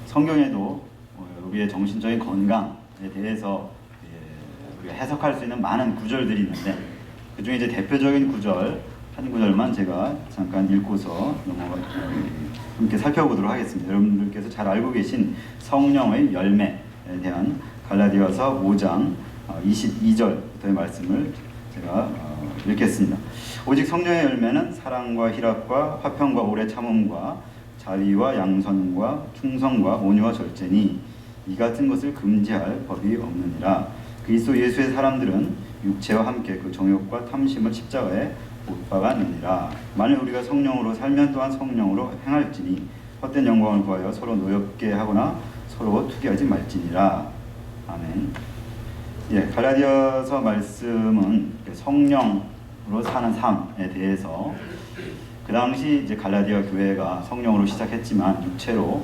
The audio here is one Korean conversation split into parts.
성경에도 우리의 정신적인 건강에 대해서 우리가 해석할 수 있는 많은 구절들이 있는데, 그 중에 이제 대표적인 구절 한 구절만 제가 잠깐 읽고서 함께 살펴보도록 하겠습니다. 여러분들께서 잘 알고 계신 성령의 열매에 대한 갈라디아서 5장 22절부터의 말씀을 제가 읽겠습니다. 오직 성령의 열매는 사랑과 희락과 화평과 오래 참음과 자비와 양선과 충성과 온유와 절제니 이 같은 것을 금지할 법이 없느니라. 그리스도 예수의 사람들은 육체와 함께 그 정욕과 탐심을 십자가에 못 박았느니라. 만일 우리가 성령으로 살면 또한 성령으로 행할지니 헛된 영광을 구하여 서로 노엽게 하거나 서로 투기하지 말지니라. 아멘. 갈라디아서 말씀은 성령으로 사는 삶에 대해서, 그 당시 이제 갈라디아 교회가 성령으로 시작했지만 육체로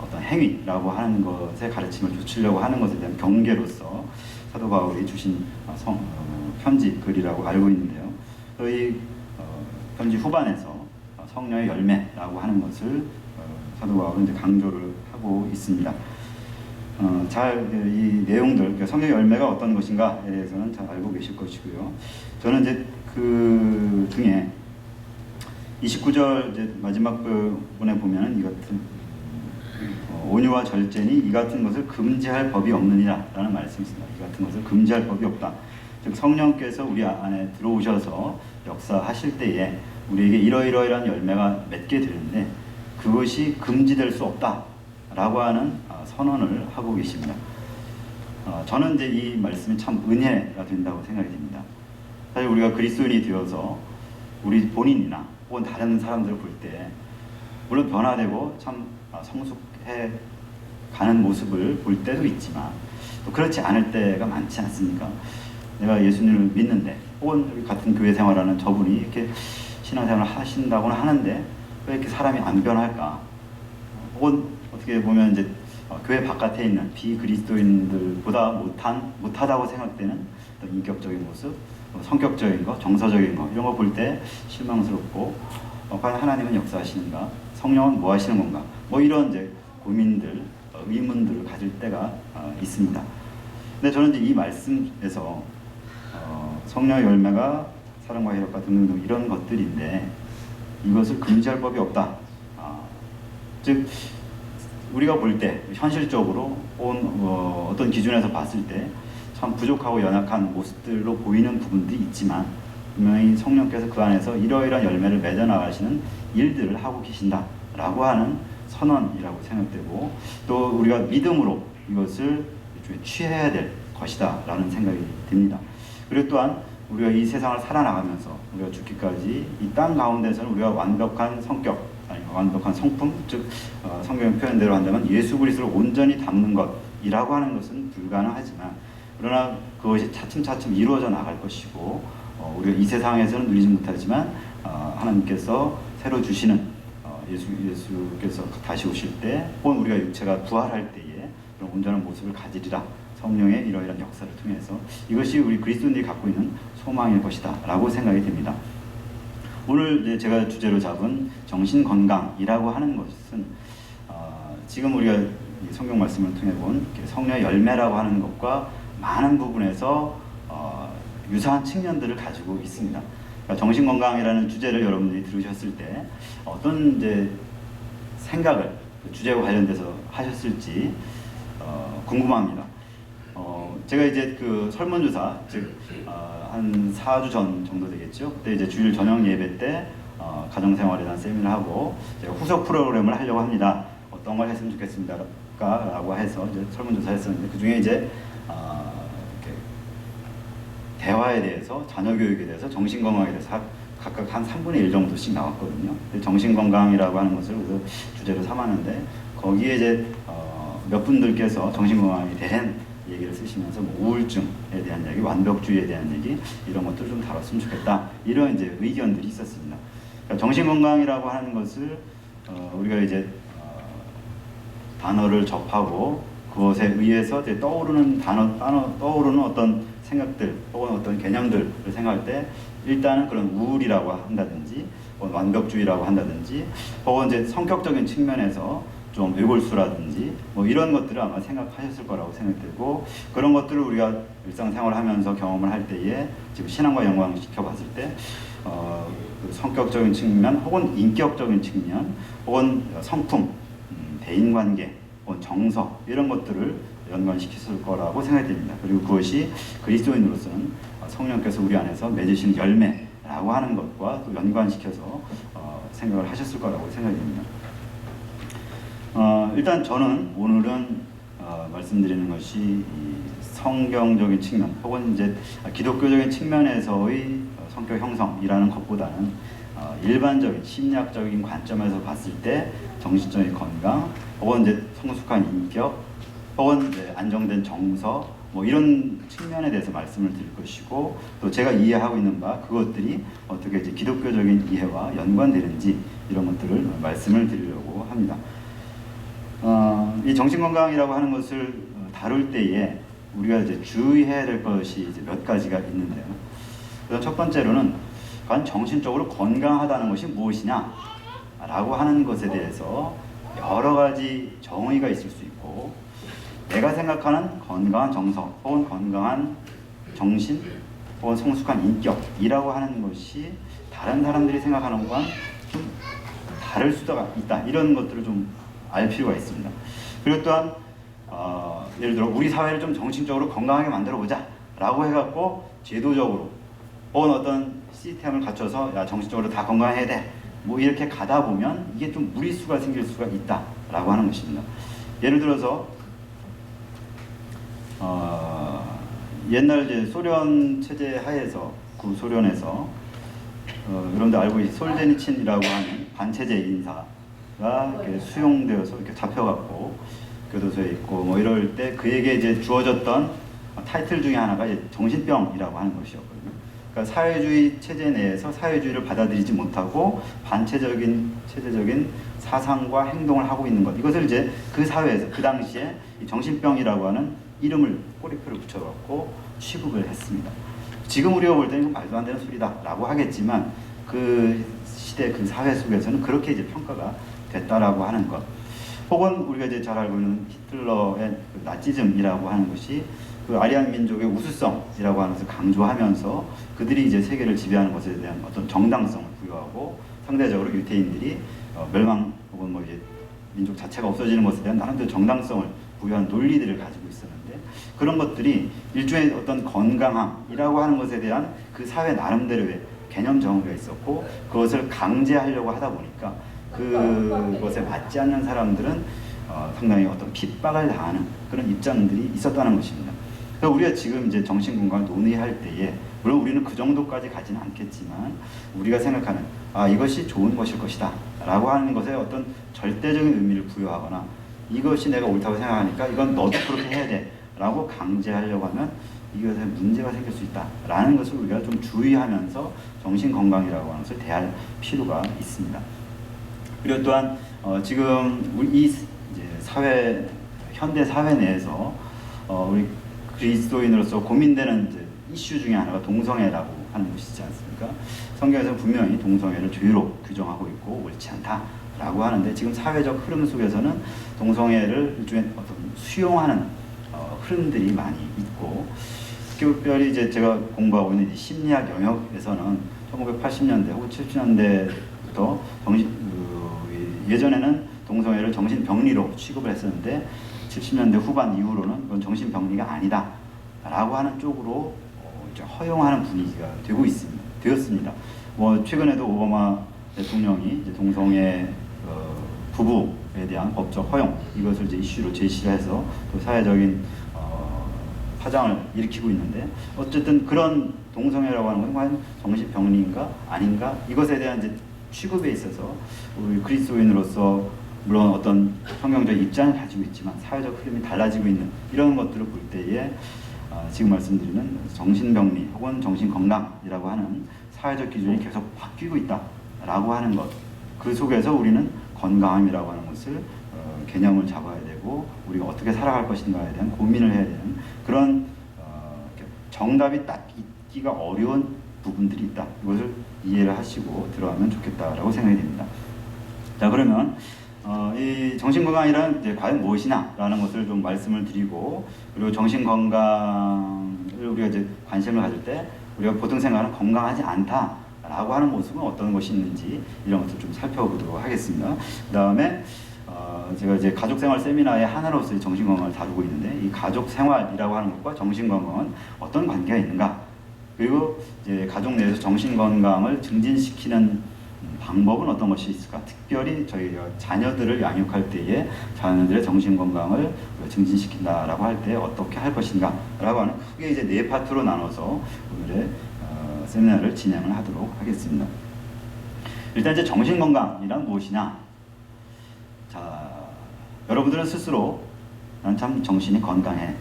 어떤 행위라고 하는 것에 가르침을 주려고 하는 것에 대한 경계로서 사도 바울이 주신 편지 글이라고 알고 있는데요. 이 편지 후반에서 성령의 열매라고 하는 것을 사도 바울은 이제 강조를 하고 있습니다. 잘 이 내용들, 성령의 열매가 어떤 것인가에 대해서는 잘 알고 계실 것이고요. 저는 이제 그 중에 29절 이제 마지막 부분에 보면은 이 같은 온유와 절제니 이 같은 것을 금지할 법이 없느니라 라는 말씀이 있습니다. 이 같은 것을 금지할 법이 없다. 즉 성령께서 우리 안에 들어오셔서 역사하실 때에 우리에게 이러이러이러한 열매가 맺게 되는데 그것이 금지될 수 없다 라고 하는 선언을 하고 계십니다. 저는 이제 이 말씀이 참 은혜가 된다고 생각이 됩니다. 사실 우리가 그리스도인이 되어서 우리 본인이나 혹은 다른 사람들을 볼 때 물론 변화되고 참 성숙해 가는 모습을 볼 때도 있지만 또 그렇지 않을 때가 많지 않습니까? 내가 예수님을 믿는데 혹은 우리 같은 교회 생활하는 저분이 이렇게 신앙생활을 하신다고는 하는데 왜 이렇게 사람이 안 변할까? 혹은 어떻게 보면 이제 교회 바깥에 있는 비그리스도인들보다 못하다고 생각되는 어떤 인격적인 모습, 성격적인 거, 정서적인 거 이런 거 볼 때 실망스럽고 과연 하나님은 역사하시는가? 성령은 뭐 하시는 건가? 뭐 이런 이제 고민들, 의문들을 가질 때가 있습니다. 근데 저는 이제 이 말씀에서 성령의 열매가 사랑과 희락과 등등등 이런 것들인데 이것을 금지할 법이 없다. 즉 우리가 볼 때 현실적으로 어떤 기준에서 봤을 때 참 부족하고 연약한 모습들로 보이는 부분들이 있지만 분명히 성령께서 그 안에서 이러이러한 열매를 맺어 나가시는 일들을 하고 계신다라고 하는 선언이라고 생각되고 또 우리가 믿음으로 이것을 취해야 될 것이다 라는 생각이 듭니다. 그리고 또한 우리가 이 세상을 살아나가면서 우리가 죽기까지 이 땅 가운데서는 우리가 완벽한 성격, 아니 완벽한 성품, 즉 성경 표현대로 한다면 예수 그리스도를 온전히 담는 것이라고 하는 것은 불가능하지만 그러나 그것이 차츰차츰 이루어져 나갈 것이고 우리가 이 세상에서는 누리지 못하지만 하나님께서 새로 주시는 예수께서 다시 오실 때 혹은 우리가 육체가 부활할 때에 그런 온전한 모습을 가지리라. 성령의 이러이러한 역사를 통해서 이것이 우리 그리스도인들이 갖고 있는 소망일 것이다 라고 생각이 됩니다. 오늘 제가 주제로 잡은 정신건강이라고 하는 것은 지금 우리가 성경 말씀을 통해 본 성령의 열매라고 하는 것과 많은 부분에서 유사한 측면들을 가지고 있습니다. 그러니까 정신건강이라는 주제를 여러분들이 들으셨을 때 어떤 이제 생각을 주제와 관련돼서 하셨을지 궁금합니다. 제가 이제 그 설문조사, 즉 한 4주 전 정도 되겠죠. 그때 이제 주일 저녁 예배 때 가정생활에 대한 세미나를 하고 제가 후속 프로그램을 하려고 합니다. 어떤 걸 했으면 좋겠습니까? 라고 해서 이제 설문조사를 했었는데 그 중에 이제 이렇게 대화에 대해서, 자녀 교육에 대해서, 정신건강에 대해서 각각 한 3분의 1 정도씩 나왔거든요. 정신건강이라고 하는 것을 그래서 주제로 삼았는데 거기에 이제 몇 분들께서 정신건강에 대한 얘기를 쓰시면서 뭐 우울증에 대한 얘기, 완벽주의에 대한 얘기 이런 것들을 좀 다뤘으면 좋겠다 이런 이제 의견들이 있었습니다. 그러니까 정신건강이라고 하는 것을 우리가 이제 단어를 접하고 그것에 의해서 이제 떠오르는 떠오르는 어떤 생각들 혹은 어떤 개념들을 생각할 때 일단은 그런 우울이라고 한다든지 혹은 완벽주의라고 한다든지 혹은 이제 성격적인 측면에서 좀 뇌골수라든지 뭐 이런 것들을 아마 생각하셨을 거라고 생각되고, 그런 것들을 우리가 일상생활하면서 경험을 할 때에 지금 신앙과 연관시켜 봤을 때 그 성격적인 측면 혹은 인격적인 측면 혹은 성품, 대인관계 혹은 정서 이런 것들을 연관시켰을 거라고 생각됩니다. 그리고 그것이 그리스도인으로서는 성령께서 우리 안에서 맺으신 열매라고 하는 것과 또 연관시켜서 생각을 하셨을 거라고 생각이 됩니다. 일단 저는 오늘은 말씀드리는 것이 이 성경적인 측면 혹은 이제 기독교적인 측면에서의 성격 형성이라는 것보다는 일반적인 심리학적인 관점에서 봤을 때 정신적인 건강 혹은 이제 성숙한 인격 혹은 이제 안정된 정서 뭐 이런 측면에 대해서 말씀을 드릴 것이고, 또 제가 이해하고 있는 바 그것들이 어떻게 이제 기독교적인 이해와 연관되는지 이런 것들을 말씀을 드리려고 합니다. 이 정신건강이라고 하는 것을 다룰 때에 우리가 이제 주의해야 될 것이 이제 몇 가지가 있는데요. 그래서 첫 번째로는 과연 정신적으로 건강하다는 것이 무엇이냐 라고 하는 것에 대해서 여러 가지 정의가 있을 수 있고, 내가 생각하는 건강한 정서 혹은 건강한 정신 혹은 성숙한 인격이라고 하는 것이 다른 사람들이 생각하는 것과 좀 다를 수가 있다, 이런 것들을 좀 알 필요가 있습니다. 그리고 또한 예를 들어 우리 사회를 좀 정신적으로 건강하게 만들어 보자 라고 해갖고 제도적으로 혹은 어떤 시스템을 갖춰서 야 정신적으로 다 건강해야 돼 뭐 이렇게 가다 보면 이게 좀 무리수가 생길 수가 있다 라고 하는 것입니다. 예를 들어서 옛날 이제 소련 체제 하에서 구소련에서 여러분들 알고 계신 솔제니친이라고 하는 반체제 인사가 이렇게 수용되어서 이렇게 잡혀갖고 교도소에 있고 뭐 이럴 때 그에게 이제 주어졌던 타이틀 중에 하나가 이제 정신병이라고 하는 것이었거든요. 그러니까 사회주의 체제 내에서 사회주의를 받아들이지 못하고 반체적인 체제적인 사상과 행동을 하고 있는 것, 이것을 이제 그 사회에서 그 당시에 이 정신병이라고 하는 이름을 꼬리표를 붙여갖고 취급을 했습니다. 지금 우리가 볼 때는 말도 안 되는 소리다라고 하겠지만 그 시대 그 사회 속에서는 그렇게 이제 평가가 됐다라고 하는 것, 혹은 우리가 이제 잘 알고 있는 히틀러의 그 나치즘이라고 하는 것이 그 아리안 민족의 우수성이라고 하는 것을 강조하면서 그들이 이제 세계를 지배하는 것에 대한 어떤 정당성을 부여하고 상대적으로 유태인들이 멸망 혹은 뭐 이제 민족 자체가 없어지는 것에 대한 나름대로 정당성을 부여한 논리들을 가지고 있었는데, 그런 것들이 일종의 어떤 건강함이라고 하는 것에 대한 그 사회 나름대로의 개념 정의가 있었고, 그것을 강제하려고 하다 보니까 그것에 맞지 않는 사람들은 상당히 어떤 핍박을 당하는 그런 입장들이 있었다는 것입니다. 그래서 우리가 지금 이제 정신건강을 논의할 때에 물론 우리는 그 정도까지 가지는 않겠지만 우리가 생각하는 이것이 좋은 것일 것이다 라고 하는 것에 어떤 절대적인 의미를 부여하거나 이것이 내가 옳다고 생각하니까 이건 너도 그렇게 해야 돼 라고 강제하려고 하면 이것에 문제가 생길 수 있다 라는 것을 우리가 좀 주의하면서 정신건강이라고 하는 것을 대할 필요가 있습니다. 그리고 또한 지금 우리 이 이제 사회 현대 사회 내에서 우리 그리스도인으로서 고민되는 이제 이슈 중에 하나가 동성애라고 하는 것이지 않습니까? 성경에서는 분명히 동성애를 죄로 규정하고 있고 옳지 않다라고 하는데, 지금 사회적 흐름 속에서는 동성애를 일종의 어떤 수용하는 흐름들이 많이 있고, 특별히 이제 제가 공부하고 있는 심리학 영역에서는 1980년대 혹은 70년대부터 예전에는 동성애를 정신병리로 취급을 했었는데 70년대 후반 이후로는 그건 정신병리가 아니다 라고 하는 쪽으로 이제 허용하는 분위기가 되었습니다. 뭐 최근에도 오바마 대통령이 이제 동성애 부부에 대한 법적 허용 이것을 이제 이슈로 제시해서 또 사회적인 파장을 일으키고 있는데, 어쨌든 그런 동성애라고 하는 건 과연 정신병리인가 아닌가 이것에 대한 이제 취급에 있어서 우리 그리스도인으로서 물론 어떤 성경적 입장을 가지고 있지만 사회적 흐름이 달라지고 있는 이런 것들을 볼 때에 지금 말씀드리는 정신병리 혹은 정신건강이라고 하는 사회적 기준이 계속 바뀌고 있다라고 하는 것, 그 속에서 우리는 건강함이라고 하는 것을 개념을 잡아야 되고 우리가 어떻게 살아갈 것인가에 대한 고민을 해야 되는 그런 정답이 딱 있기가 어려운 부분들이 있다. 이것을 이해를 하시고 들어가면 좋겠다라고 생각이 됩니다. 자, 그러면 이 정신건강이란 이제 과연 무엇이냐라는 것을 좀 말씀을 드리고, 그리고 정신건강을 우리가 이제 관심을 가질 때 우리가 보통 생각하는 건강하지 않다라고 하는 모습은 어떤 것이 있는지 이런 것을 좀 살펴보도록 하겠습니다. 그 다음에 제가 이제 가족생활 세미나의 하나로서 정신건강을 다루고 있는데, 이 가족생활이라고 하는 것과 정신건강은 어떤 관계가 있는가, 그리고 이제 가족 내에서 정신건강을 증진시키는 방법은 어떤 것이 있을까? 특별히 저희 자녀들을 양육할 때에 자녀들의 정신건강을 증진시킨다라고 할 때 어떻게 할 것인가 라고 하는, 크게 이제 4파트로 나눠서 오늘의 세미나를 진행을 하도록 하겠습니다. 일단 이제 정신건강이란 무엇이냐? 자, 여러분들은 스스로 난 참 정신이 건강해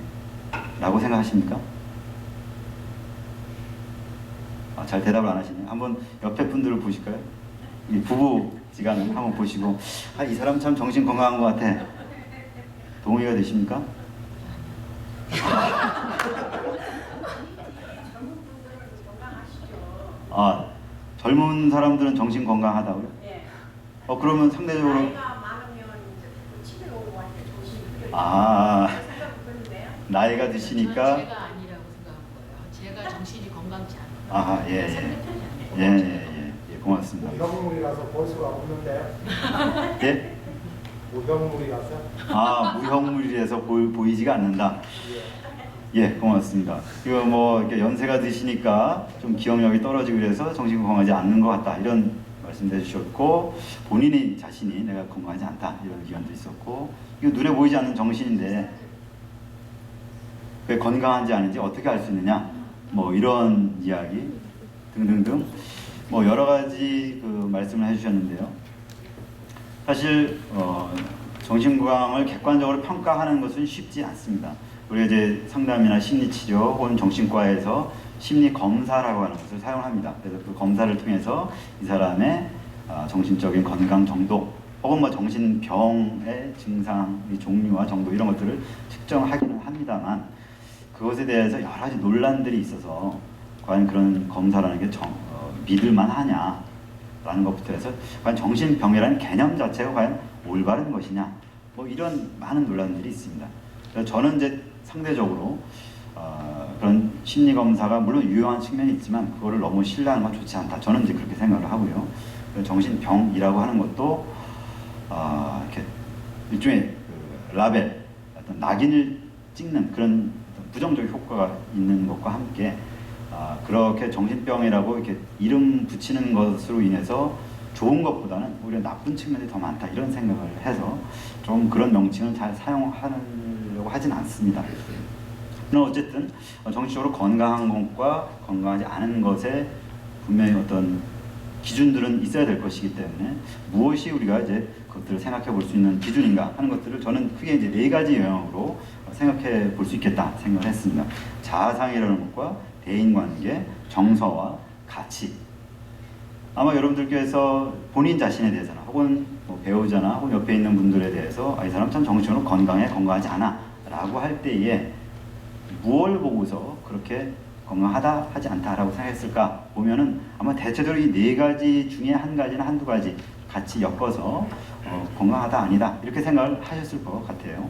라고 생각하십니까? 잘 대답을 안 하시네요. 한번 옆에 분들을 보실까요? 이 부부지간을 한번 보시고, 이 사람 참 정신 건강한 것 같아. 동의가 되십니까? 젊은 사람들은 정신 건강하다고요? 네. 그러면 상대적으로 나이가 많으면 치매 오고 할 때 조심히 나이가 드시니까 제가 아니라고 생각한 거예요. 제가 정신이 건강치 않아요. 예, 고맙습니다. 무형물이라서 볼 수가 없는데. 예? 무형물이라서. 무형물이라서 보이지가 않는다. 예, 고맙습니다. 이거 뭐 이렇게 연세가 드시니까 좀 기억력이 떨어지고 그래서 정신 건강하지 않는 것 같다, 이런 말씀도 해주셨고, 본인이 자신이 내가 건강하지 않다 이런 의견도 있었고, 이거 눈에 보이지 않는 정신인데 왜 건강한지 아닌지 어떻게 알 수 있느냐, 뭐 이런 이야기 등등등 뭐 여러 가지 그 말씀을 해주셨는데요. 사실 정신건강을 객관적으로 평가하는 것은 쉽지 않습니다. 우리가 이제 상담이나 심리치료 혹은 정신과에서 심리검사라고 하는 것을 사용합니다. 그래서 그 검사를 통해서 이 사람의 정신적인 건강 정도 혹은 뭐 정신병의 증상의 종류와 정도 이런 것들을 측정하기는 합니다만, 그것에 대해서 여러 가지 논란들이 있어서 과연 그런 검사라는 게 믿을만 하냐라는 것부터 해서 과연 정신병이라는 개념 자체가 과연 올바른 것이냐, 뭐 이런 많은 논란들이 있습니다. 그래서 저는 이제 상대적으로 그런 심리검사가 물론 유용한 측면이 있지만 그거를 너무 신뢰하는 건 좋지 않다, 저는 이제 그렇게 생각을 하고요. 정신병이라고 하는 것도 이렇게 일종의 그 라벨, 어떤 낙인을 찍는 그런 부정적 효과가 있는 것과 함께 그렇게 정신병이라고 이렇게 이름 붙이는 것으로 인해서 좋은 것보다는 오히려 나쁜 측면이 더 많다, 이런 생각을 해서 좀 그런 명칭을 잘 사용하려고 하진 않습니다. 그러나 어쨌든 정신적으로 건강한 것과 건강하지 않은 것에 분명히 어떤 기준들은 있어야 될 것이기 때문에 무엇이 우리가 이제 그것들을 생각해 볼 수 있는 기준인가 하는 것들을 저는 크게 이제 4가지 영역으로 생각해 볼 수 있겠다 생각을 했습니다. 자아상이라는 것과 대인관계, 정서와 가치. 아마 여러분들께서 본인 자신에 대해서나 혹은 뭐 배우자나 혹은 옆에 있는 분들에 대해서 이 사람 참 정신적으로 건강해, 건강하지 않아 라고 할 때에 무엇을 보고서 그렇게 건강하다, 하지 않다라고 생각했을까 보면은 아마 대체적으로 이 4가지 중에 한 가지나 한두 가지 같이 엮어서 건강하다, 아니다 이렇게 생각을 하셨을 것 같아요.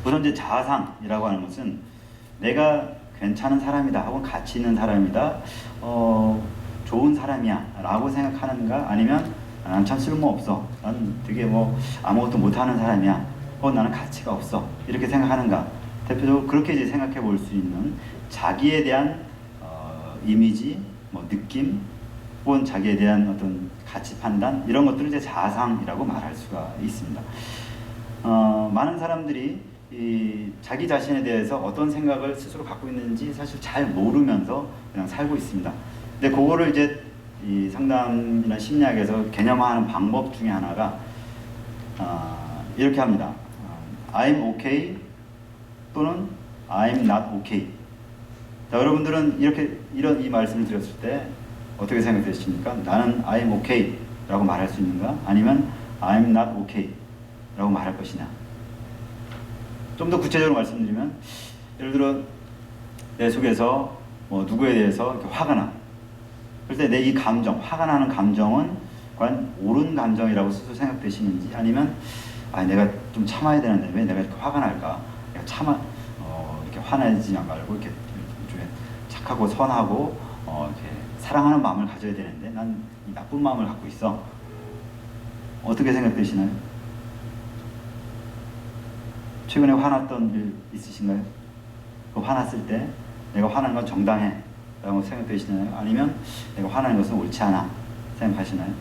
우선 이제 자아상이라고 하는 것은 내가 괜찮은 사람이다 혹은 가치 있는 사람이다, 좋은 사람이야 라고 생각하는가, 아니면 난 참 쓸모없어, 난 되게 뭐 아무것도 못하는 사람이야, 혹은 나는 가치가 없어 이렇게 생각하는가, 대표적으로 그렇게 이제 생각해 볼 수 있는 자기에 대한 이미지, 뭐 느낌, 혹은 자기에 대한 어떤 가치 판단, 이런 것들을 이제 자아상이라고 말할 수가 있습니다. 많은 사람들이 자기 자신에 대해서 어떤 생각을 스스로 갖고 있는지 사실 잘 모르면서 그냥 살고 있습니다. 근데 그거를 이제 이 상담이나 심리학에서 개념화하는 방법 중에 하나가 이렇게 합니다. I'm okay 또는 I'm not okay. 자, 여러분들은 이런 이 말씀을 드렸을 때 어떻게 생각되십니까? 나는 I'm okay 라고 말할 수 있는가? 아니면 I'm not okay 라고 말할 것이냐? 좀 더 구체적으로 말씀드리면, 예를 들어 내 속에서 뭐 누구에 대해서 이렇게 화가 나. 그럴 때 내 이 감정, 화가 나는 감정은 과연 옳은 감정이라고 스스로 생각되시는지, 아니면 내가 좀 참아야 되는데 왜 내가 이렇게 화가 날까? 내가 이렇게 화내지 말고 이렇게 좀 착하고 선하고 이렇게 사랑하는 마음을 가져야 되는데 난 이 나쁜 마음을 갖고 있어. 어떻게 생각되시나요? 최근에 화났던 일 있으신가요? 그 화났을 때 내가 화난 건 정당해 라고 생각되시나요? 아니면 내가 화나는 것은 옳지 않아 생각하시나요?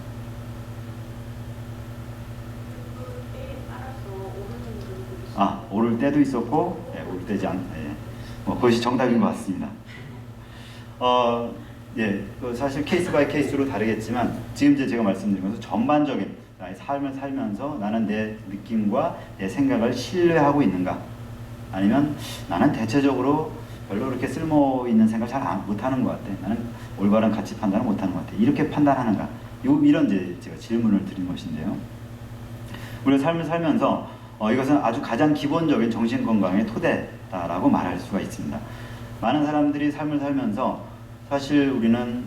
그때에 따라서 오르는 분들도 있어요. 오를 때도 있었고 오를 때지 않. 그것이 정답인 것 같습니다. 사실 케이스 바이 케이스로 다르겠지만 지금 이제 제가 말씀드린 것은 전반적인 나의 삶을 살면서 나는 내 느낌과 내 생각을 신뢰하고 있는가, 아니면 나는 대체적으로 별로 그렇게 쓸모 있는 생각을 잘 못하는 것 같아, 나는 올바른 가치 판단을 못하는 것 같아, 이렇게 판단하는가, 이런 이제 제가 질문을 드린 것인데요. 우리가 삶을 살면서 이것은 아주 가장 기본적인 정신건강의 토대다라고 말할 수가 있습니다. 많은 사람들이 삶을 살면서 사실 우리는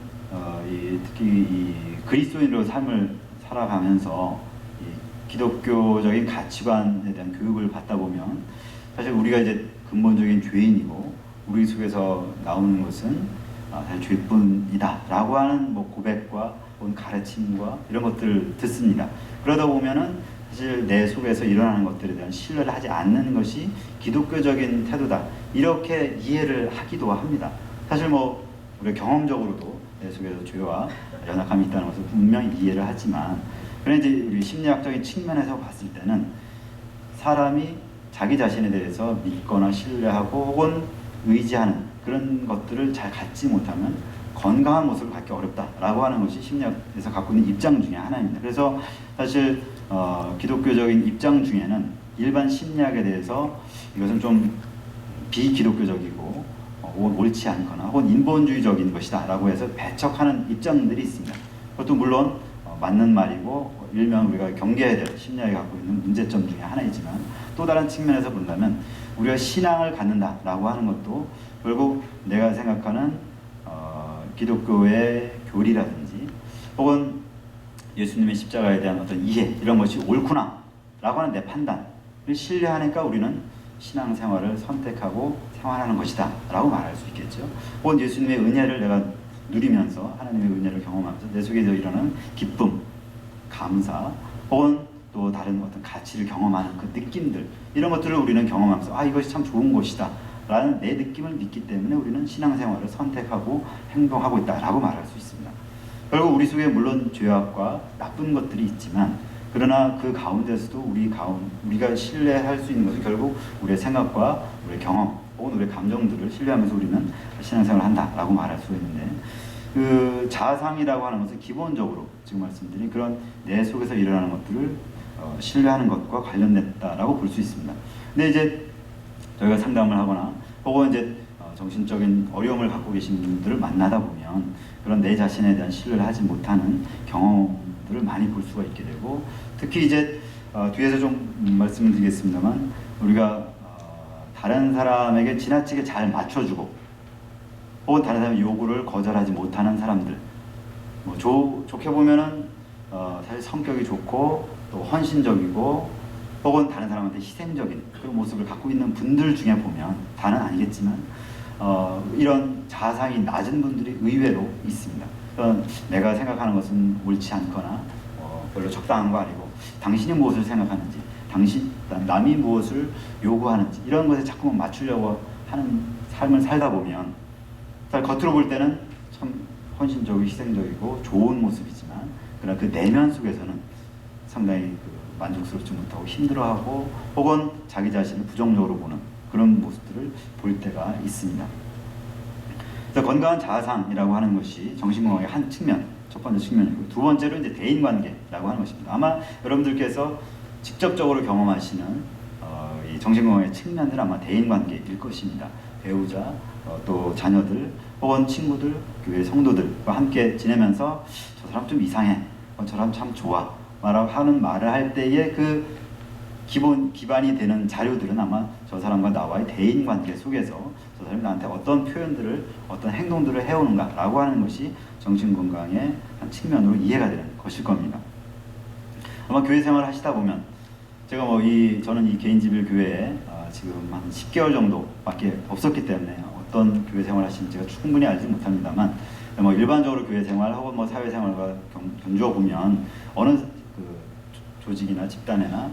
특히 이 그리스도인으로 삶을 살아가면서 이 기독교적인 가치관에 대한 교육을 받다 보면 사실 우리가 이제 근본적인 죄인이고 우리 속에서 나오는 것은 사실 죄뿐이다라고 하는 고백과 혹은 가르침과 이런 것들을 듣습니다. 그러다 보면은 사실 내 속에서 일어나는 것들에 대한 신뢰를 하지 않는 것이 기독교적인 태도다, 이렇게 이해를 하기도 합니다. 사실 우리가 경험적으로도 내 속에서 죄와 연약함이 있다는 것을 분명히 이해를 하지만, 그런데 이제 우리 심리학적인 측면에서 봤을 때는 사람이 자기 자신에 대해서 믿거나 신뢰하고 혹은 의지하는 그런 것들을 잘 갖지 못하면 건강한 모습을 갖기 어렵다라고 하는 것이 심리학에서 갖고 있는 입장 중에 하나입니다. 그래서 사실 기독교적인 입장 중에는 일반 심리학에 대해서 이것은 좀 비기독교적이고 혹은 옳지 않거나 혹은 인본주의적인 것이다 라고 해서 배척하는 입장들이 있습니다. 그것도 물론 맞는 말이고 일명 우리가 경계해야 될 심리학이 갖고 있는 문제점 중에 하나이지만, 또 다른 측면에서 본다면 우리가 신앙을 갖는다라고 하는 것도 결국 내가 생각하는 기독교의 교리라든지 혹은 예수님의 십자가에 대한 어떤 이해, 이런 것이 옳구나 라고 하는 내 판단을 신뢰하니까 우리는 신앙생활을 선택하고 생활하는 것이다 라고 말할 수 있겠죠. 혹은 예수님의 은혜를 내가 누리면서 하나님의 은혜를 경험하면서 내 속에서 일어나는 기쁨, 감사, 혹은 또 다른 어떤 가치를 경험하는 그 느낌들, 이런 것들을 우리는 경험하면서 이것이 참 좋은 것이다 라는 내 느낌을 믿기 때문에 우리는 신앙생활을 선택하고 행동하고 있다라고 말할 수 있습니다. 결국 우리 속에 물론 죄악과 나쁜 것들이 있지만, 그러나 그 가운데서도 우리가 신뢰할 수 있는 것은 결국 우리의 생각과 우리의 경험 혹은 우리의 감정들을 신뢰하면서 우리는 신앙생활을 한다라고 말할 수 있는데, 그 자상이라고 하는 것은 기본적으로 지금 말씀드린 그런 내 속에서 일어나는 것들을 신뢰하는 것과 관련됐다라고 볼 수 있습니다. 근데 이제 저희가 상담을 하거나 혹은 이제 정신적인 어려움을 갖고 계신 분들을 만나다 보면 그런 내 자신에 대한 신뢰를 하지 못하는 경험들을 많이 볼 수가 있게 되고, 특히 이제 뒤에서 좀 말씀을 드리겠습니다만, 우리가 다른 사람에게 지나치게 잘 맞춰주고 혹은 다른 사람의 요구를 거절하지 못하는 사람들, 좋게 보면은 사실 성격이 좋고 또 헌신적이고 혹은 다른 사람한테 희생적인 그런 모습을 갖고 있는 분들 중에 보면, 다는 아니겠지만 이런 자상이 낮은 분들이 의외로 있습니다. 내가 생각하는 것은 옳지 않거나 별로 적당한 거 아니고 당신이 무엇을 생각하는지, 남이 무엇을 요구하는지 이런 것에 자꾸만 맞추려고 하는 삶을 살다 보면 겉으로 볼 때는 참 헌신적이고 희생적이고 좋은 모습이지만, 그러나 그 내면 속에서는 상당히 만족스럽지 못하고 힘들어하고 혹은 자기 자신을 부정적으로 보는 그런 모습들을 볼 때가 있습니다. 그래서 건강한 자아상이라고 하는 것이 정신건강의 한 측면, 첫 번째 측면이고, 두 번째로 이제 대인관계라고 하는 것입니다. 아마 여러분들께서 직접적으로 경험하시는 이 정신건강의 측면은 아마 대인관계일 것입니다. 배우자, 또 자녀들, 혹은 친구들, 교회 성도들과 함께 지내면서 저 사람 좀 이상해, 저 사람 참 좋아 하는 말을 할 때의 그 기반이 되는 자료들은 아마 저 사람과 나와의 대인관계 속에서 저 사람이 나한테 어떤 표현들을, 어떤 행동들을 해오는가 라고 하는 것이 정신건강의 한 측면으로 이해가 되는 것일 겁니다. 아마 교회 생활을 하시다 보면 제가 저는 이 개인지빌 교회에 지금 한 10개월 정도밖에 없었기 때문에 어떤 교회 생활을 하시는지 제가 충분히 알지 못합니다만 일반적으로 교회 생활 혹은 사회 생활과 견주어 보면 어느 그 조직이나 집단이나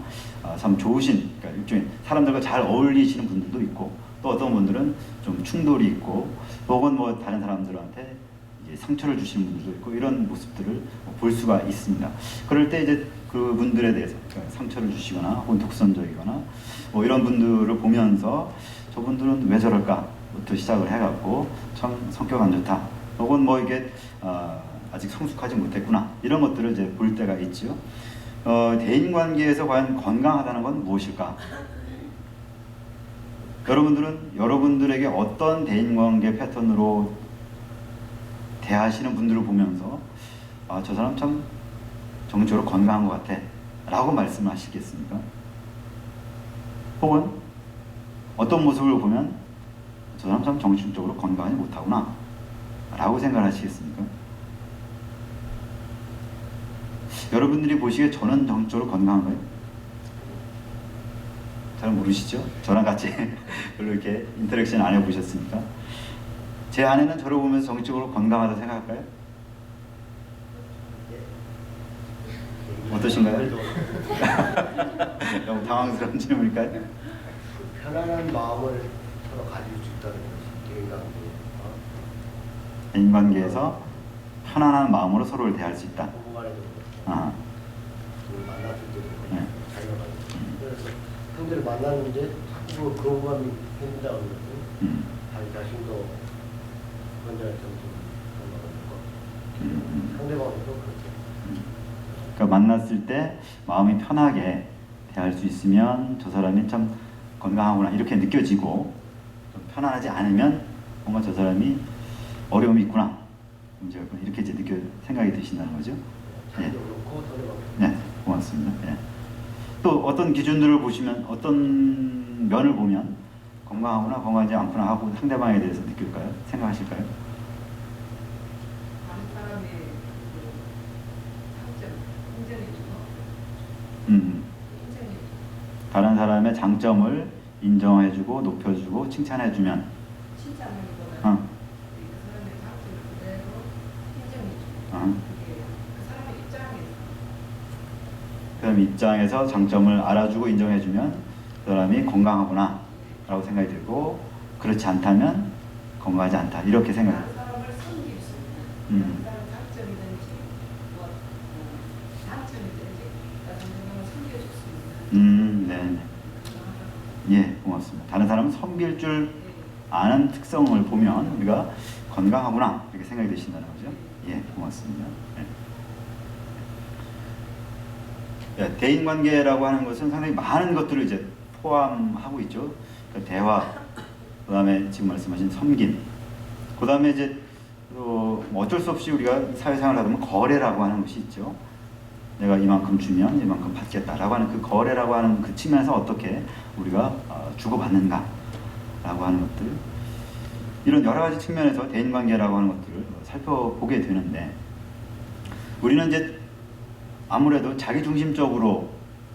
참 좋으신, 그러니까 일종의 사람들과 잘 어울리시는 분들도 있고, 또 어떤 분들은 좀 충돌이 있고, 혹은 다른 사람들한테 이제 상처를 주시는 분들도 있고, 이런 모습들을 볼 수가 있습니다. 그럴 때 이제 그분들에 대해서, 그러니까 상처를 주시거나 혹은 독선적이거나 이런 분들을 보면서 저분들은 왜 저럴까부터 시작을 해갖고 참 성격 안 좋다, 혹은 이게 아직 성숙하지 못했구나, 이런 것들을 이제 볼 때가 있죠. 대인관계에서 과연 건강하다는 건 무엇일까? 여러분들은 여러분들에게 어떤 대인관계 패턴으로 대하시는 분들을 보면서 저 사람 참 정신적으로 건강한 것 같아 라고 말씀하시겠습니까? 혹은 어떤 모습을 보면 저 사람 참 정신적으로 건강하지 못하구나 라고 생각하시겠습니까? 여러분들이 보시기에 저는 정신적으로 건강한가요? 잘 모르시죠? 저랑 같이 별로 이렇게 인터랙션 안 해보셨습니까? 제 아내는 저를 보면서 정신적으로 건강하다고 생각할까요? 어떠신가요? 너무 당황스러운 질문일까요? 편안한 마음을 서로 가질 수 있다는 것이 대인관계. 대인관계에서 편안한 마음으로 서로를 대할 수 있다. 부부간에도 아. 만났을 때도 네. 자기가 그래서 상대를 만났는데 자꾸 거부감이 생긴다는 것은 자기 자신도 건전할 정도 상대방도 그렇게. 그러니까 만났을 때 마음이 편하게 대할 수 있으면 저 사람이 참 건강하구나 이렇게 느껴지고, 좀 편안하지 않으면 뭔가 저 사람이 어려움이 있구나, 문제가 있구나, 이렇게 이제 생각이 드신다는 거죠. 네. 네, 고맙습니다. 네. 또 어떤 기준들을 보시면, 어떤 면을 보면 건강하구나 건강하지 않구나 하고 상대방에 대해서 느낄까요? 생각하실까요? 다른 사람의 장점, 인정해주고, 인정해주고. 다른 사람의 장점을 인정해주고 높여주고 칭찬해주면, 칭찬하기보다는 그 사람의 장점을 그대로 인정해주고. 그게 그 사람의 입장에서 그 사람 입장에서 장점을 알아주고 인정해주면 그 사람이 건강하구나 라고 생각이 들고, 그렇지 않다면 건강하지 않다 이렇게 다른 생각해요. 사람을 섬길 수 있는, 다른 사람 장점이든지 단점이든지 다른 사람을 섬겨줄 수 있는. 네. 예, 고맙습니다. 다른 사람은 섬길 줄 아는 특성을 보면 우리가 건강하구나 이렇게 생각이 드신다는 거죠. 예, 고맙습니다. 네. 대인관계라고 하는 것은 상당히 많은 것들을 이제 포함하고 있죠. 그러니까 대화, 그 다음에 지금 말씀하신 섬김, 그 다음에 이제 어쩔 수 없이 우리가 사회생활을 하다 보면 거래라고 하는 것이 있죠. 내가 이만큼 주면 이만큼 받겠다라고 하는 그 거래라고 하는 그 측면에서 어떻게 우리가 주고받는가라고 하는 것들, 이런 여러 가지 측면에서 대인관계라고 하는 것들을 살펴보게 되는데, 우리는 이제 아무래도 자기중심적으로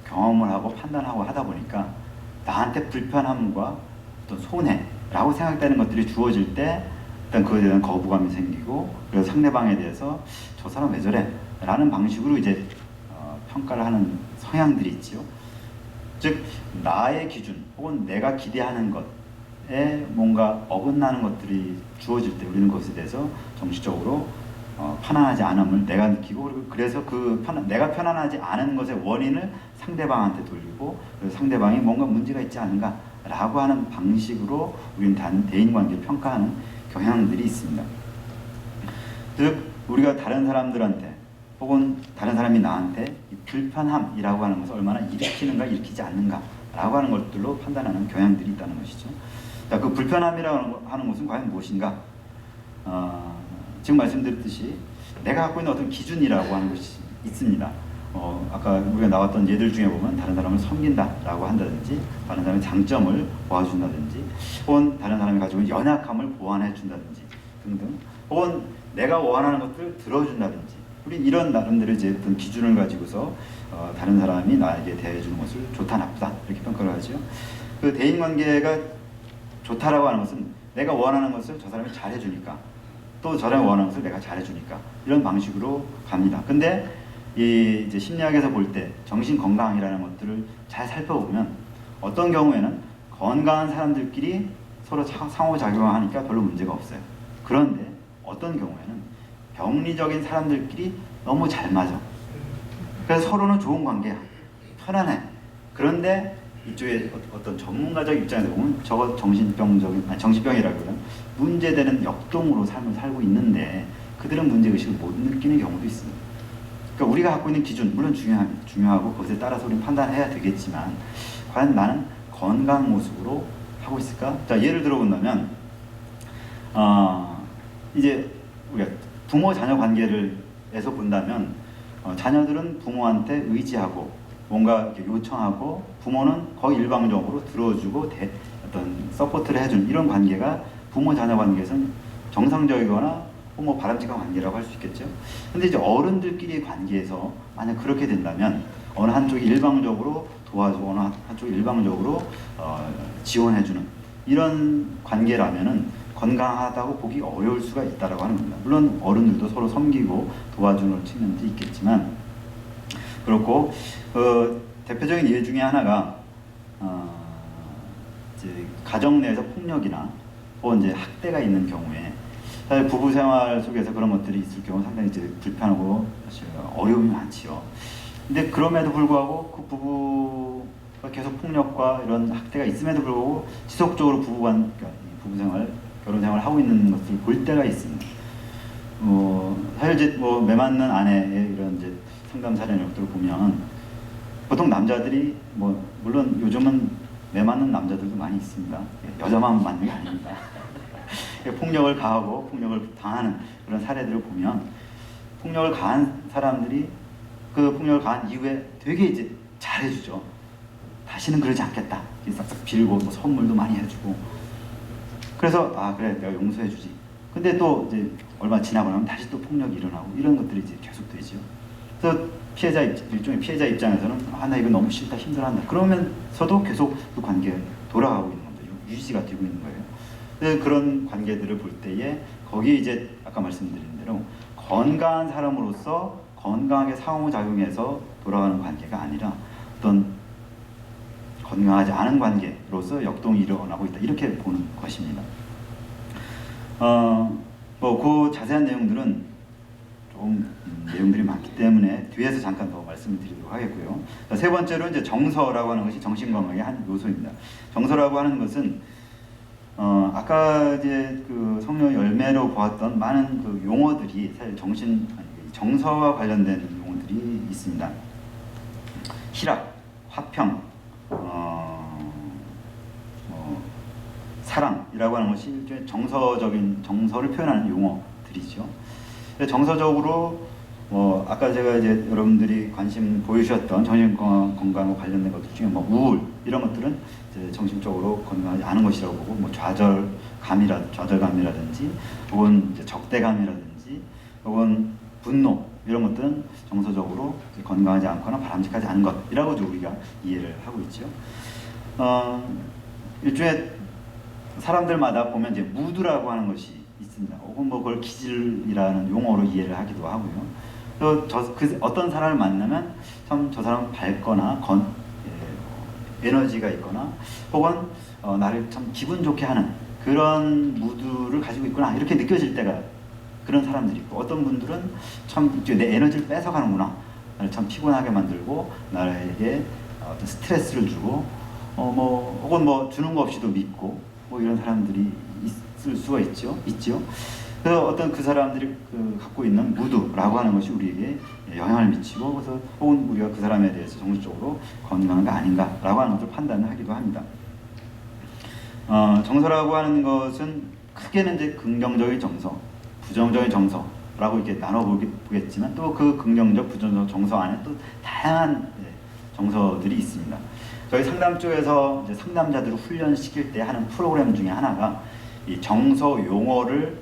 경험을 하고 판단하고 하다 보니까 나한테 불편함과 어떤 손해라고 생각되는 것들이 주어질 때 일단 그거에 대한 거부감이 생기고, 그래서 상대방에 대해서 저 사람 왜 저래? 라는 방식으로 이제 평가를 하는 성향들이 있지요. 즉 나의 기준 혹은 내가 기대하는 것에 뭔가 어긋나는 것들이 주어질 때 우리는 그것에 대해서 정치적으로 편안하지 않음을 내가 느끼고, 그리고 그래서 내가 편안하지 않은 것의 원인을 상대방한테 돌리고, 그래서 상대방이 뭔가 문제가 있지 않은가 라고 하는 방식으로 우리는 대인관계를 평가하는 경향들이 있습니다. 즉 우리가 다른 사람들한테 혹은 다른 사람이 나한테 이 불편함이라고 하는 것을 얼마나 일으키는가 일으키지 않는가 라고 하는 것들로 판단하는 경향들이 있다는 것이죠. 자, 그 불편함이라고 하는 것은 과연 무엇인가? 지금 말씀드렸듯이 내가 갖고 있는 어떤 기준이라고 하는 것이 있습니다. 아까 우리가 나왔던 예들 중에 보면 다른 사람을 섬긴다라고 한다든지, 다른 사람의 장점을 보아준다든지, 혹은 다른 사람이 가지고 있는 연약함을 보완해 준다든지 등등, 혹은 내가 원하는 것들을 들어준다든지, 우리 이런 나름대로 이제 어떤 기준을 가지고서 다른 사람이 나에게 대해주는 것을 좋다 나쁘다 이렇게 평가를 하죠. 그 대인 관계가 좋다라고 하는 것은 내가 원하는 것을 저 사람이 잘해주니까, 또 저 사람이 원하는 것을 내가 잘해주니까, 이런 방식으로 갑니다. 근데 이 이제 심리학에서 볼 때 정신 건강이라는 것들을 잘 살펴보면 어떤 경우에는 건강한 사람들끼리 서로 상호작용하니까 별로 문제가 없어요. 그런데 어떤 경우에는 병리적인 사람들끼리 너무 잘 맞아. 그래서 서로는 좋은 관계야. 편안해. 그런데 이쪽에 어떤 전문가적 입장에서 보면 저거 정신병이라고는 문제되는 역동으로 삶을 살고 있는데 그들은 문제의식을 못 느끼는 경우도 있습니다. 그러니까 우리가 갖고 있는 기준, 물론 중요하고 그것에 따라서 우리는 판단해야 되겠지만 과연 나는 건강 모습으로 하고 있을까? 자, 예를 들어 본다면 이제 우리가 부모 자녀 관계를에서 본다면 자녀들은 부모한테 의지하고 뭔가 이렇게 요청하고 부모는 거의 일방적으로 들어주고 어떤 서포트를 해주는 이런 관계가 부모 자녀 관계에서는 정상적이거나 뭐 바람직한 관계라고 할 수 있겠죠. 근데 이제 어른들끼리의 관계에서 만약 그렇게 된다면 어느 한쪽이 일방적으로 도와주고 어느 한쪽이 일방적으로 지원해주는 이런 관계라면은 건강하다고 보기 어려울 수가 있다라고 하는 겁니다. 물론 어른들도 서로 섬기고 도와주는 측면도 있겠지만 그렇고 대표적인 예 중에 하나가 이제 가정 내에서 폭력이나 혹은 이제 학대가 있는 경우에 사실 부부 생활 속에서 그런 것들이 있을 경우 상당히 이제 불편하고 사실 어려움이 많지요. 근데 그럼에도 불구하고 그 부부가 계속 폭력과 이런 학대가 있음에도 불구하고 지속적으로 그러니까 부부 생활, 결혼 생활을 하고 있는 것을 볼 때가 있습니다. 사실 이제 매 맞는 아내의 이런 이제 상담 사례 것들을 보면 보통 남자들이 물론 요즘은 매 맞는 남자들도 많이 있습니다. 여자만 맞는 게 아닙니다. 폭력을 가하고 폭력을 당하는 그런 사례들을 보면 폭력을 가한 사람들이 그 폭력을 가한 이후에 되게 이제 잘해주죠. 다시는 그러지 않겠다. 싹싹 빌고 선물도 많이 해주고. 그래서 그래 내가 용서해주지. 근데 또 이제 얼마 지나고 나면 다시 또 폭력이 일어나고 이런 것들이 이제 계속되죠. 그래서 일종의 피해자 입장에서는 나 이거 너무 싫다 힘들어한다. 그러면서도 계속 그 관계에 돌아가고 있는 겁니다. 유지가 되고 있는 거예요. 그런 관계들을 볼 때에 거기에 이제 아까 말씀드린 대로 건강한 사람으로서 건강하게 상호작용해서 돌아가는 관계가 아니라 어떤 건강하지 않은 관계로서 역동이 일어나고 있다 이렇게 보는 것입니다. 그 자세한 내용들은 좀 내용들이 많기 때문에 뒤에서 잠깐 더 말씀을 드리도록 하겠고요. 자, 세 번째로 이제 정서라고 하는 것이 정신건강의 한 요소입니다. 정서라고 하는 것은 아까 이제 그 성령 열매로 보았던 많은 그 용어들이 사실 정서와 관련된 용어들이 있습니다. 희락, 화평, 사랑이라고 하는 것이 일종의 정서를 표현하는 용어들이죠. 정서적으로 아까 제가 이제 여러분들이 관심 보여주셨던 정신건강과 관련된 것들 중에 우울 이런 것들은 이제 정신적으로 건강하지 않은 것이라고 보고 좌절감이라든지 혹은 이제 적대감이라든지 혹은 분노 이런 것들은 정서적으로 건강하지 않거나 바람직하지 않은 것이라고 우리가 이해를 하고 있죠. 일종의 사람들마다 보면 이제 무드라고 하는 것이 있습니다. 혹은 그걸 기질이라는 용어로 이해를 하기도 하고요. 또 어떤 사람을 만나면 참 저 사람은 밝거나 에너지가 있거나 혹은 나를 참 기분 좋게 하는 그런 무드를 가지고 있구나 이렇게 느껴질 때가 그런 사람들이 있고 어떤 분들은 참 내 에너지를 뺏어가는구나 나를 참 피곤하게 만들고 나에게 어떤 스트레스를 주고 혹은 주는 거 없이도 믿고 이런 사람들이 있을 수가 있죠. 그래서 어떤 그 사람들이 갖고 있는 무드라고 하는 것이 우리에게 영향을 미치고 그래서 혹은 우리가 그 사람에 대해서 정신적으로 건강한가 아닌가라고 하는 것을 판단을 하기도 합니다. 정서라고 하는 것은 크게는 이제 긍정적인 정서, 부정적인 정서라고 이렇게 나눠보겠지만 또 그 긍정적, 부정적 정서 안에 또 다양한 정서들이 있습니다. 저희 상담 쪽에서 이제 상담자들을 훈련시킬 때 하는 프로그램 중에 하나가 이 정서 용어를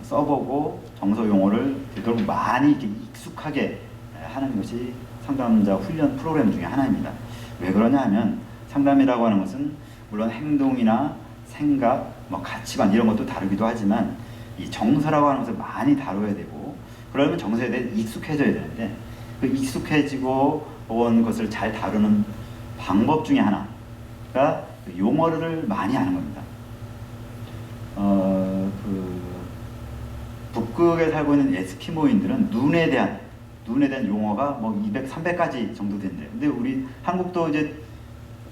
써보고 정서 용어를 되도록 많이 이렇게 익숙하게 하는 것이 상담자 훈련 프로그램 중에 하나입니다. 왜 그러냐 하면 상담이라고 하는 것은 물론 행동이나 생각, 뭐 가치관 이런 것도 다루기도 하지만 이 정서라고 하는 것을 많이 다뤄야 되고 그러면 정서에 대해 익숙해져야 되는데 그 익숙해지고 온 것을 잘 다루는 방법 중에 하나가 용어를 많이 하는 겁니다. 북극에 살고 있는 에스키모인들은 눈에 대한 용어가 뭐 200, 300가지 정도 된대요. 근데 우리 한국도 이제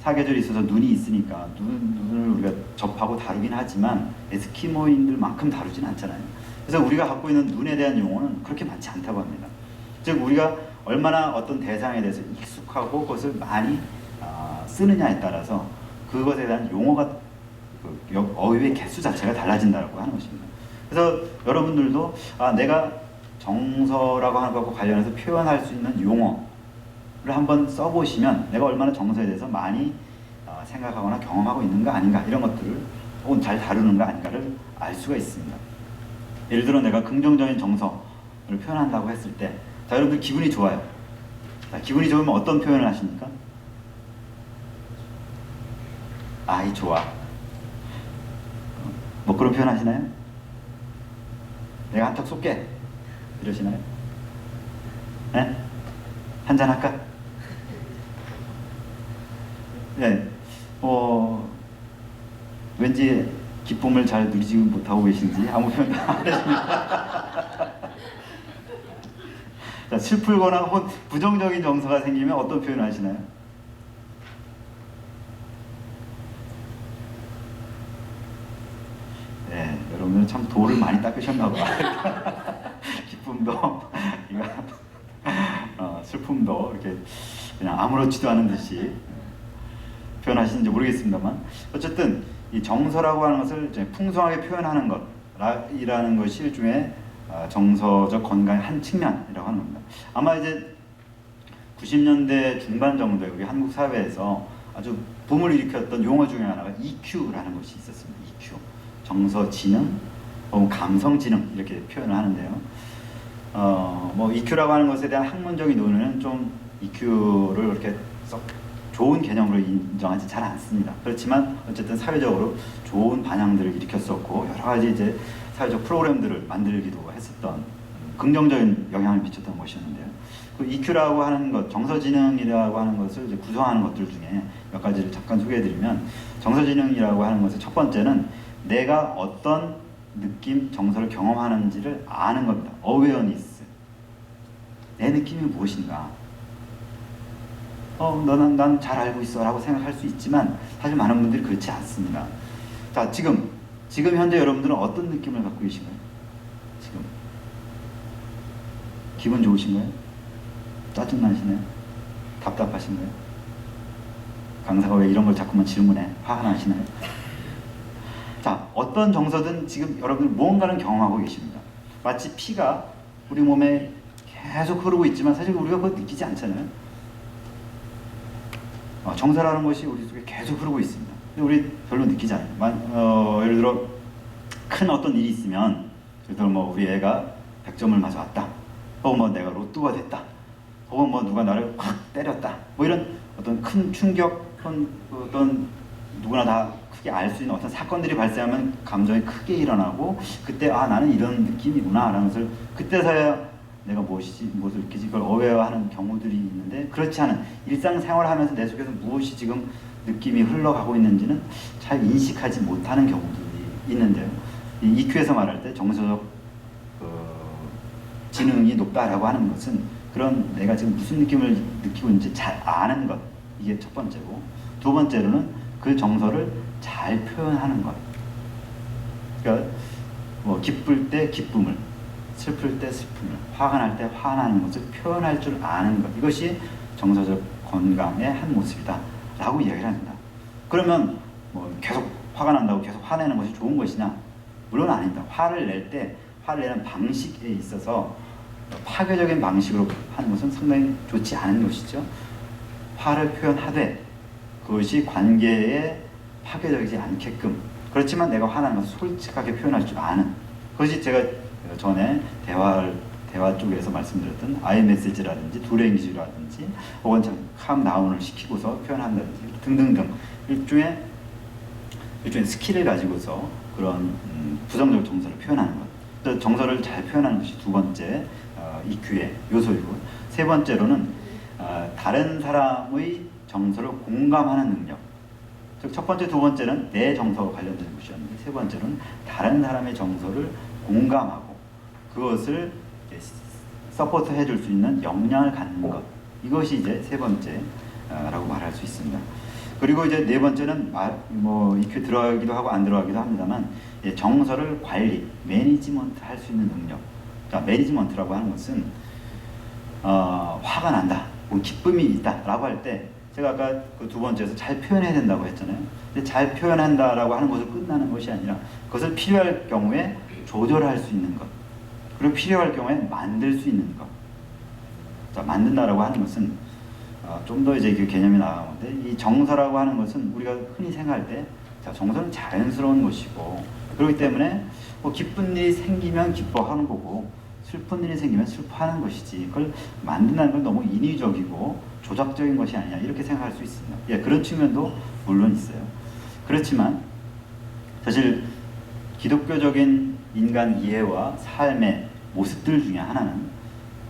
사계절이 있어서 눈이 있으니까 눈을 우리가 접하고 다루긴 하지만 에스키모인들만큼 다루진 않잖아요. 그래서 우리가 갖고 있는 눈에 대한 용어는 그렇게 많지 않다고 합니다. 즉 우리가 얼마나 어떤 대상에 대해서 익숙하고 그것을 많이 쓰느냐에 따라서 그것에 대한 용어가 어휘의 개수 자체가 달라진다고 하는 것입니다. 그래서 여러분들도 내가 정서라고 하는 것과 관련해서 표현할 수 있는 용어를 한번 써보시면 내가 얼마나 정서에 대해서 많이 생각하거나 경험하고 있는가 아닌가 이런 것들을 혹은 잘 다루는가 아닌가를 알 수가 있습니다. 예를 들어 내가 긍정적인 정서를 표현한다고 했을 때 자, 여러분들 기분이 좋아요. 자, 기분이 좋으면 어떤 표현을 하십니까? 아이 좋아. 뭐 그런 표현 하시나요? 내가 한턱 쏠게 이러시나요? 네? 한잔 할까? 네. 왠지 기쁨을 잘 누리지 못하고 계신지 아무 표현도 안 하십니까? 자, 슬프거나 혹은 부정적인 정서가 생기면 어떤 표현을 하시나요? 네, 여러분은 참 돌을 많이 닦으셨나 봐. 기쁨도, 슬픔도 이렇게 그냥 아무렇지도 않은 듯이 표현하시는지 모르겠습니다만 어쨌든 이 정서라고 하는 것을 이제 풍성하게 표현하는 것이라는 것이 일종의 정서적 건강의 한 측면이라고 하는 겁니다. 아마 이제 90년대 중반 정도에 우리 한국 사회에서 아주 붐을 일으켰던 용어 중에 하나가 EQ라는 것이 있었습니다. EQ, 정서 지능, 혹은 감성 지능 이렇게 표현을 하는데요. 뭐 EQ라고 하는 것에 대한 학문적인 논의는 좀 EQ를 그렇게 썩 좋은 개념으로 인정하지 잘 않습니다. 그렇지만 어쨌든 사회적으로 좋은 반향들을 일으켰었고 여러 가지 이제 사회적 프로그램들을 만들기도 했었던 긍정적인 영향을 미쳤던 것이었는데요. 그 EQ라고 하는 것, 정서지능이라고 하는 것을 이제 구성하는 것들 중에 몇 가지를 잠깐 소개해드리면 정서지능이라고 하는 것의 첫 번째는 내가 어떤 느낌, 정서를 경험하는지를 아는 겁니다. awareness. 내 느낌이 무엇인가? 난 잘 알고 있어 라고 생각할 수 있지만 사실 많은 분들이 그렇지 않습니다. 자, 지금 현재 여러분들은 어떤 느낌을 갖고 계신가요? 지금 기분 좋으신가요? 짜증나시나요? 답답하신가요? 강사가 왜 이런 걸 자꾸만 질문해? 화가 나시나요? 자, 어떤 정서든 지금 여러분들 무언가는 경험하고 계십니다. 마치 피가 우리 몸에 계속 흐르고 있지만 사실 우리가 그걸 느끼지 않잖아요. 정서라는 것이 우리 속에 계속 흐르고 있습니다. 근데 우리 별로 느끼지 않아요. 예를 들어 큰 어떤 일이 있으면 예를 들어 뭐 우리 애가 100점을 맞아왔다. 혹은 뭐 내가 로또가 됐다. 혹은 뭐 누가 나를 확 때렸다. 뭐 이런 어떤 큰 충격, 어떤 누구나 다 크게 알 수 있는 어떤 사건들이 발생하면 감정이 크게 일어나고 그때 나는 이런 느낌이구나 라는 것을 그때서야 내가 무엇을 느끼지 그걸 어웨어하는 경우들이 있는데 그렇지 않은 일상생활을 하면서 내 속에서 무엇이 지금 느낌이 흘러가고 있는지는 잘 인식하지 못하는 경우들이 있는데요. 이 EQ에서 말할 때 정서적 지능이 높다라고 하는 것은 그런 내가 지금 무슨 느낌을 느끼고 있는지 잘 아는 것, 이게 첫 번째고, 두 번째로는 그 정서를 잘 표현하는 것. 그러니까 뭐 기쁠 때 기쁨을, 슬플 때 슬픔을, 화가 날 때 화나는 것을 표현할 줄 아는 것, 이것이 정서적 건강의 한 모습이다 라고 이야기를 합니다. 그러면 뭐 계속 화가 난다고 계속 화내는 것이 좋은 것이냐? 물론 아닙니다. 화를 내는 방식에 있어서 파괴적인 방식으로 하는 것은 상당히 좋지 않은 것이죠. 화를 표현하되 그것이 관계에 파괴적이지 않게끔, 그렇지만 내가 화나는 것을 솔직하게 표현할 줄 아는, 그것이 제가 전에 대화 쪽에서 말씀드렸던 아이메시지라든지 두랭기주라든지 혹은 캄다운을 시키고서 표현한다든지 등등등 일종의 스킬을 가지고서 그런 부정적 정서를 표현하는 것. 정서를 잘 표현하는 것이 두 번째 EQ의 요소이고, 세 번째로는 다른 사람의 정서를 공감하는 능력. 즉 첫 번째, 두 번째는 내 정서와 관련된 것이었는데, 세 번째는 다른 사람의 정서를 공감하고 그것을 서포트 해줄 수 있는 역량을 갖는 것. 이것이 이제 세 번째라고 말할 수 있습니다. 그리고 이제 네 번째는 뭐 EQ 들어가기도 하고 안 들어가기도 합니다만, 정서를 관리, 매니지먼트 할 수 있는 능력. 그러니까 매니지먼트라고 하는 것은 화가 난다, 뭐 기쁨이 있다라고 할 때, 제가 아까 그 두 번째에서 잘 표현해야 된다고 했잖아요. 근데 잘 표현한다라고 하는 것을 끝나는 것이 아니라 그것을 필요할 경우에 조절할 수 있는 것, 그리고 필요할 경우에 만들 수 있는 것. 자, 만든다라고 하는 것은 좀 더 이제 그 개념이 나가는데, 이 정서라고 하는 것은 우리가 흔히 생각할 때, 자, 정서는 자연스러운 것이고, 그렇기 때문에 뭐 기쁜 일이 생기면 기뻐하는 거고 슬픈 일이 생기면 슬퍼하는 것이지, 그걸 만든다는 건 너무 인위적이고 조작적인 것이 아니냐, 이렇게 생각할 수 있습니다. 예, 그런 측면도 물론 있어요. 그렇지만 사실 기독교적인 인간 이해와 삶의 모습들 중에 하나는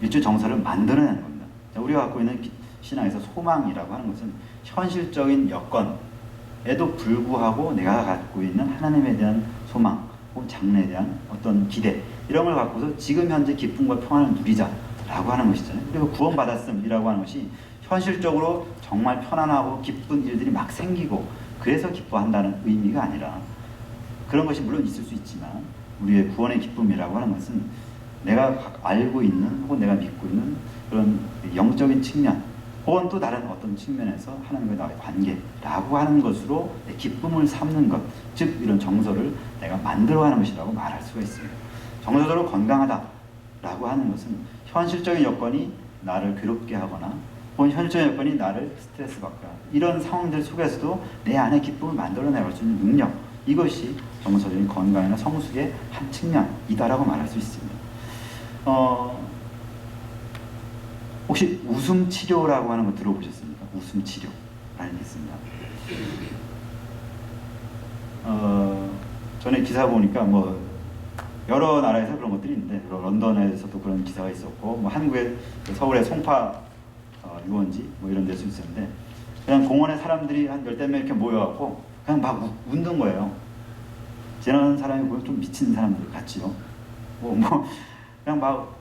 일종의 정서를 만들어내는 겁니다. 자, 우리가 갖고 있는 신앙에서 소망이라고 하는 것은 현실적인 여건에도 불구하고 내가 갖고 있는 하나님에 대한 소망 혹은 장래에 대한 어떤 기대, 이런 걸 갖고서 지금 현재 기쁨과 평안을 누리자라고 하는 것이잖아요. 그리고 구원받았음이라고 하는 것이 현실적으로 정말 편안하고 기쁜 일들이 막 생기고 그래서 기뻐한다는 의미가 아니라, 그런 것이 물론 있을 수 있지만 우리의 구원의 기쁨이라고 하는 것은 내가 알고 있는 혹은 내가 믿고 있는 그런 영적인 측면 혹은 또 다른 어떤 측면에서 하나님과 나의 관계라고 하는 것으로 내 기쁨을 삼는 것, 즉 이런 정서를 내가 만들어가는 것이라고 말할 수가 있습니다. 정서적으로 건강하다라고 하는 것은 현실적인 여건이 나를 괴롭게 하거나 혹은 현실적인 여건이 나를 스트레스 받거나 이런 상황들 속에서도 내 안에 기쁨을 만들어내갈 수 있는 능력, 이것이 정서적인 건강이나 성숙의 한 측면이다라고 말할 수 있습니다. 혹시 웃음 치료라고 하는 거 들어보셨습니까? 웃음 치료라는 게 있습니다. 전에 기사 보니까 뭐 여러 나라에서 그런 것들이 있는데, 런던에서도 그런 기사가 있었고, 뭐 한국의 서울의 송파 유원지 뭐 이런 데서 있었는데, 그냥 공원에 사람들이 한 열댓 명 이렇게 모여갖고 그냥 막 웃는 거예요. 지나가는 사람이 보면 좀 미친 사람들 같지요. 뭐 그냥 막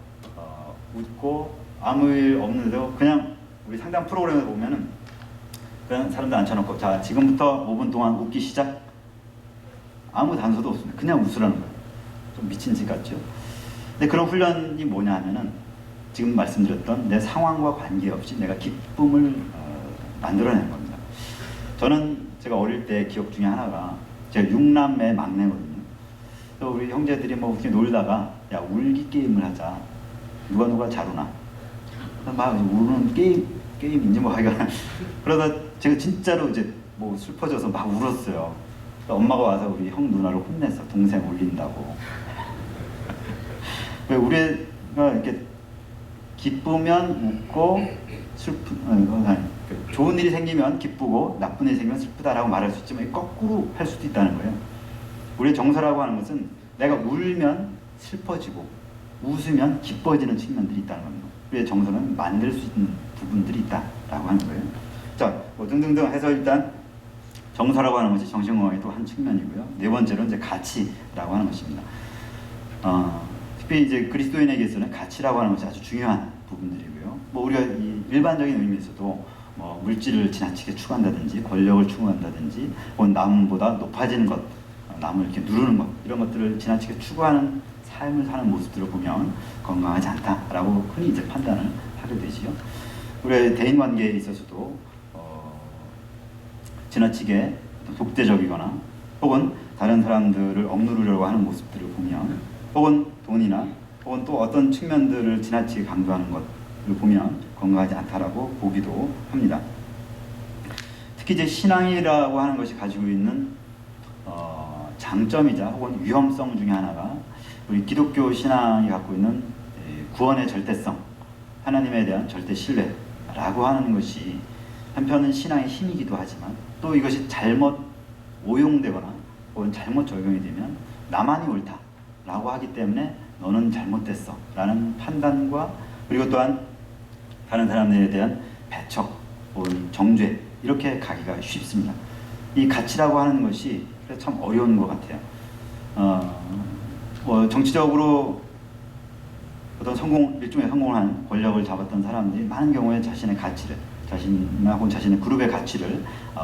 웃고 아무 일 없는데도 그냥 우리 상담 프로그램에 보면은 그냥 사람들 앉혀놓고, 자, 지금부터 5분 동안 웃기 시작. 아무 단서도 없습니다. 그냥 웃으라는 거예요. 좀 미친 짓 같죠. 근데 그런 훈련이 뭐냐 하면은 지금 말씀드렸던 내 상황과 관계없이 내가 기쁨을 만들어내는 겁니다. 저는 제가 어릴 때 기억 중에 하나가, 제가 6남매 막내거든요. 그래서 우리 형제들이 뭐 이렇게 놀다가, 야, 울기 게임을 하자. 누가 잘 우나. 막 우는 게임인지 뭐 하여간 그러다 제가 진짜로 이제 뭐 슬퍼져서 막 울었어요. 엄마가 와서 우리 형 누나를 혼냈어. 동생 울린다고. 왜 우리가 이렇게 기쁘면 웃고 좋은 일이 생기면 기쁘고 나쁜 일이 생기면 슬프다라고 말할 수 있지만 거꾸로 할 수도 있다는 거예요. 우리의 정서라고 하는 것은 내가 울면 슬퍼지고 웃으면 기뻐지는 측면들이 있다는 겁니다. 우리의 정서는 만들 수 있는 부분들이 있다라고 하는 거예요. 자, 뭐 등등등 해서 일단 정서라고 하는 것이 정신건강의 또 한 측면이고요. 네 번째로 이제 가치라고 하는 것입니다. 특히 이제 그리스도인에게서는 가치라고 하는 것이 아주 중요한 부분들이고요. 뭐 우리가 이 일반적인 의미에서도 뭐 물질을 지나치게 추구한다든지 권력을 추구한다든지 혹은 남보다 높아지는 것, 남을 이렇게 누르는 것, 이런 것들을 지나치게 추구하는 삶을 사는 모습들을 보면 건강하지 않다라고 흔히 이제 판단을 하게 되지요. 우리의 대인 관계에 있어서도 지나치게 독대적이거나 혹은 다른 사람들을 억누르려고 하는 모습들을 보면, 혹은 돈이나 혹은 또 어떤 측면들을 지나치게 강조하는 것을 보면 건강하지 않다라고 보기도 합니다. 특히 이제 신앙이라고 하는 것이 가지고 있는 장점이자 혹은 위험성 중에 하나가 우리 기독교 신앙이 갖고 있는 구원의 절대성, 하나님에 대한 절대 신뢰라고 하는 것이 한편은 신앙의 힘이기도 하지만 또 이것이 잘못 오용되거나 혹은 잘못 적용이 되면 나만이 옳다라고 하기 때문에 너는 잘못됐어 라는 판단과 그리고 또한 다른 사람들에 대한 배척 혹은 정죄 이렇게 가기가 쉽습니다. 이 가치라고 하는 것이 참 어려운 것 같아요. 정치적으로 어떤 일종의 성공한 권력을 잡았던 사람들이 많은 경우에 자신의 가치를, 자신이나 혹은 자신의 그룹의 가치를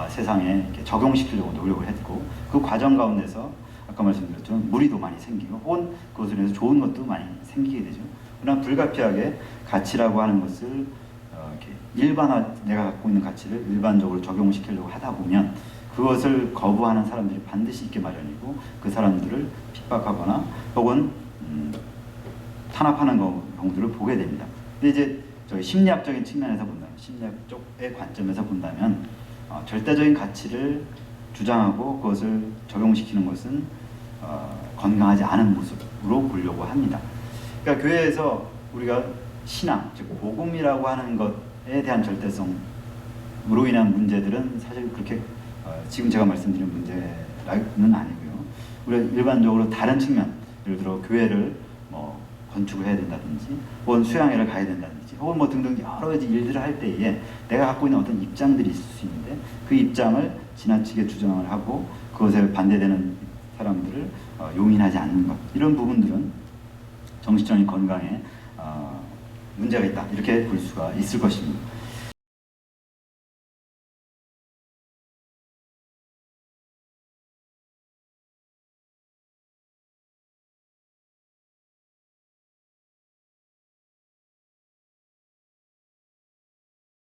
세상에 이렇게 적용시키려고 노력을 했고, 그 과정 가운데서 아까 말씀드렸지만 무리도 많이 생기고, 혹은 그것을 위해서 좋은 것도 많이 생기게 되죠. 그러나 불가피하게 가치라고 하는 것을 이렇게 내가 갖고 있는 가치를 일반적으로 적용시키려고 하다 보면 그것을 거부하는 사람들이 반드시 있게 마련이고, 그 사람들을 핍박하거나 혹은 탄압하는 경우들을 보게 됩니다. 근데 이제 저희 심리학적인 측면에서 본다면, 심리학 쪽의 관점에서 본다면 절대적인 가치를 주장하고 그것을 적용시키는 것은 건강하지 않은 모습으로 보려고 합니다. 그러니까 교회에서 우리가 신앙, 즉 복음이라고 하는 것에 대한 절대성으로 인한 문제들은 사실 그렇게 지금 제가 말씀드린 문제는 아니고요. 우리가 일반적으로 다른 측면, 예를 들어 교회를 건축을 해야 된다든지, 혹은 수양회를 가야 된다든지, 혹은 등등 여러 가지 일들을 할 때에 내가 갖고 있는 어떤 입장들이 있을 수 있는데 그 입장을 지나치게 주장을 하고 그것에 반대되는 사람들을 용인하지 않는 것, 이런 부분들은 정신적인 건강에 문제가 있다 이렇게 볼 수가 있을 것입니다.